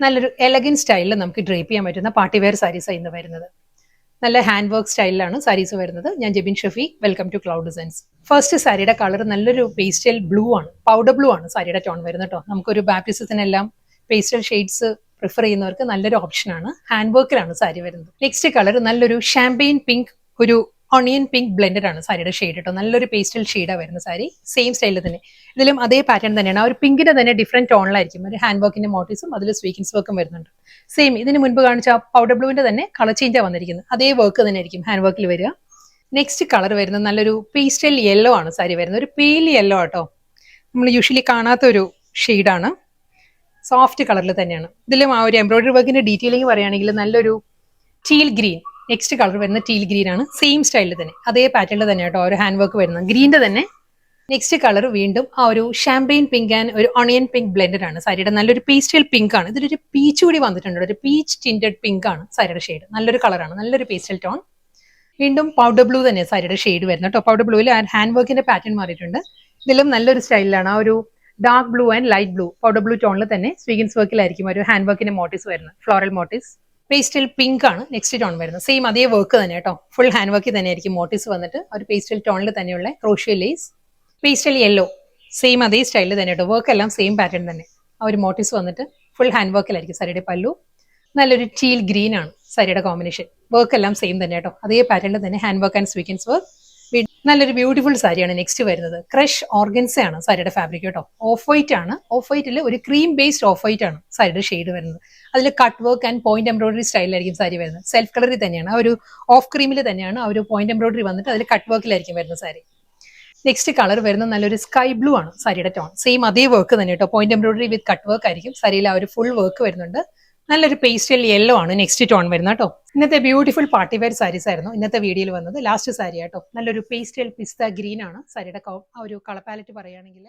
നല്ലൊരു എലഗൻ സ്റ്റൈലിൽ നമുക്ക് ഡ്രേപ്പ് ചെയ്യാൻ പറ്റുന്ന പാർട്ടി വെയർ സാരീസ് ഇന്ന് വരുന്നത്. നല്ല ഹാൻഡ് വർക്ക് സ്റ്റൈലിലാണ് സാരീസ് വരുന്നത്. ഞാൻ Jebin Shafi, welcome to Cloud Designs. First സാരിയുടെ കളർ നല്ലൊരു പേസ്റ്റൽ ബ്ലൂ ആണ്, പൗഡർ ബ്ലൂ ആണ് സാരിയുടെ ടോൺ വരുന്നത് കേട്ടോ. നമുക്കൊരു ബാപ്റ്റിസത്തിനെല്ലാം പേസ്റ്റൽ ഷെയ്ഡ്സ് പ്രിഫർ ചെയ്യുന്നവർക്ക് നല്ലൊരു ഓപ്ഷനാണ്. ഹാൻഡ് വർക്കിലാണ് സാരി വരുന്നത്. നെക്സ്റ്റ് കളർ നല്ലൊരു ഷാമ്പെയിൻ പിങ്ക്, ഒരു ഓണിയൻ പിങ്ക് ബ്ലെൻഡഡ് ആണ് സാരിയുടെ ഷെയ്ഡ് കേട്ടോ. നല്ലൊരു പേസ്റ്റൽ ഷെയ്ഡാണ് വരുന്ന സാരി, സെയിം സ്റ്റൈലിൽ തന്നെ. ഇതിലും അതേ പാറ്റേൺ തന്നെയാണ്. ആ ഒരു പിങ്കിന്റെ തന്നെ ഡിഫറെന്റ് ടോണിലായിരിക്കും. ഒരു ഹാൻഡ് വർക്കിന്റെ മോട്ടീവ്സും അതിൽ സ്വീക്കിൻസ് വർക്കും വരുന്നുണ്ട്. സെയിം ഇതിന് മുൻപ് കാണിച്ച പൗഡർ ബ്ലൂവിന്റെ തന്നെ കളർ ചേഞ്ചാണ് വന്നിരിക്കുന്നത്. അതേ വർക്ക് തന്നെ ആയിരിക്കും ഹാൻഡ് വർക്കിൽ വരിക. നെക്സ്റ്റ് കളർ വരുന്നത് നല്ലൊരു പേസ്റ്റൽ യെല്ലോ ആണ് സാരി വരുന്നത്. ഒരു പേൽ യെല്ലോ ആട്ടോ, നമ്മൾ യൂഷ്വലി കാണാത്ത ഒരു ഷെയ്ഡാണ്. സോഫ്റ്റ് കളറിൽ തന്നെയാണ്. ഇതിലും ആ ഒരു എംബ്രോയിഡറി വർക്കിന്റെ ഡീറ്റെയിലിംഗ് പറയുകയാണെങ്കിൽ നല്ലൊരു ടീൽ ഗ്രീൻ. നെക്സ്റ്റ് കളർ വരുന്ന ടീൽ ഗ്രീൻ ആണ്, സെയിം സ്റ്റൈലിൽ തന്നെ, അതേ പാറ്റേണിൽ തന്നെ കേട്ടോ ഒരു ഹാൻഡ് വർക്ക് വരുന്നത് ഗ്രീൻ്റെ തന്നെ. നെക്സ്റ്റ് കളർ വീണ്ടും ആ ഒരു ഷാമ്പെയിൻ പിങ്ക് ആൻഡ് ഒരു ഓണിയൻ പിങ്ക് ബ്ലെൻഡഡ് ആണ് സാരിയുടെ. നല്ലൊരു പേസ്റ്റൽ പിങ്ക് ആണ്. ഇതിലൊരു പീച്ച് കൂടി വന്നിട്ടുണ്ട്, ഒരു പീച്ച് ടിൻറ്റഡ് പിങ്ക് ആണ് സാരിയുടെ ഷെയ്ഡ്. നല്ലൊരു കളറാണ്, നല്ലൊരു പേസ്റ്റൽ ടോൺ. വീണ്ടും പൗഡർ ബ്ലൂ തന്നെ സാരിയുടെ ഷെയ്ഡ് വരുന്നത് കേട്ടോ. പൗഡർ ബ്ലൂവിൽ ഹാൻഡ് വർക്കിന്റെ പാറ്റേൺ മാറിയിട്ടുണ്ട്. ഇതിലും നല്ലൊരു സ്റ്റൈലിലാണ്. ആ ഒരു dark blue and light blue, powder blue ടോണിൽ തന്നെ സ്വീഗൻസ് വർക്കിലായിരിക്കും ഒരു ഹാൻഡ് വർക്കിന്റെ മോട്ടീവ്സ് വരുന്നത്, ഫ്ലോറൽ മോട്ടീവ്സ്. പേസ്റ്റൽ പിങ്ക് ആണ് നെക്സ്റ്റ് ടോൺ വരുന്നത്. സെയിം അതേ വർക്ക് തന്നെ കേട്ടോ, ഫുൾ ഹാൻഡ് വർക്കിൽ തന്നെ ആയിരിക്കും മോട്ടീവ്സ് വന്നിട്ട്. ഒരു പേസ്റ്റൽ ടോണിൽ തന്നെയുള്ള crochet lace. Pastel yellow, same അതേ സ്റ്റൈലിൽ തന്നെ കേട്ടോ. വർക്ക് എല്ലാം സെയിം പാറ്റേൺ തന്നെ. ആ ഒരു മോട്ടീവ്സ് വന്നിട്ട് ഫുൾ ഹാൻഡ് വർക്കിലായിരിക്കും സാരിയുടെ പല്ലു. നല്ലൊരു ടീൽ ഗ്രീൻ ആണ് സാരിയുടെ കോമ്പിനേഷൻ. വർക്ക് എല്ലാം സെയിം തന്നെ കേട്ടോ, അതേ പാറ്റേണിൽ തന്നെ hand work and sequins work. നല്ലൊരു ബ്യൂട്ടിഫുൾ സാരിയാണ് നെക്സ്റ്റ് വരുന്നത്. ക്രഷ് ഓർഗൻസ ആണ് സാരിയുടെ ഫാബ്രിക് കേട്ടോ. ഓഫ് വൈറ്റ് ആണ്. ഓഫ് വൈറ്റിൽ ഒരു ക്രീം ബേസ്ഡ് ഓഫ് വൈറ്റ് ആണ് സാരിയുടെ ഷെയ്ഡ് വരുന്നത്. അതിൽ cut work and point embroidery സ്റ്റൈലിലായിരിക്കും സാരി വരുന്നത്. സെൽഫ് കളറിൽ തന്നെയാണ്, ആ ഒരു ഓഫ് ക്രീമിൽ തന്നെയാണ് ആ ഒരു പോയിന്റ് എംബ്രോയിഡറി വന്നിട്ട് അതിൽ കട്ട് വർക്കിലായിരിക്കും വരുന്ന സാരി. നെക്സ്റ്റ് കളർ വരുന്നത് നല്ലൊരു സ്കൈ ബ്ലൂ ആണ് സാരിയുടെ ടോൺ. സെയിം അതേ വർക്ക് തന്നെ കേട്ടോ, പോയിന്റ് എംബ്രോയിഡറി വിത്ത് കട്ട് വർക്ക് ആയിരിക്കും സാരിയിൽ. ആ ഒരു ഫുൾ വർക്ക് വരുന്നുണ്ട്. നല്ലൊരു പേസ്റ്റൽ യെല്ലോ ആണ് നെക്സ്റ്റ് ടോൺ വരുന്നത് കേട്ടോ. ഇന്നത്തെ ബ്യൂട്ടിഫുൾ പാർട്ടി വെയർ സാരീസ് ആയിരുന്നു ഇന്നത്തെ വീഡിയോയിൽ വന്നത്. ലാസ്റ്റ് സാരി കേട്ടോ, നല്ലൊരു പേസ്റ്റൽ പിസ്ത ഗ്രീൻ ആണ് സാരിയുടെ ആ ഒരു കളർ പാലറ്റ് പറയുകയാണെങ്കിൽ.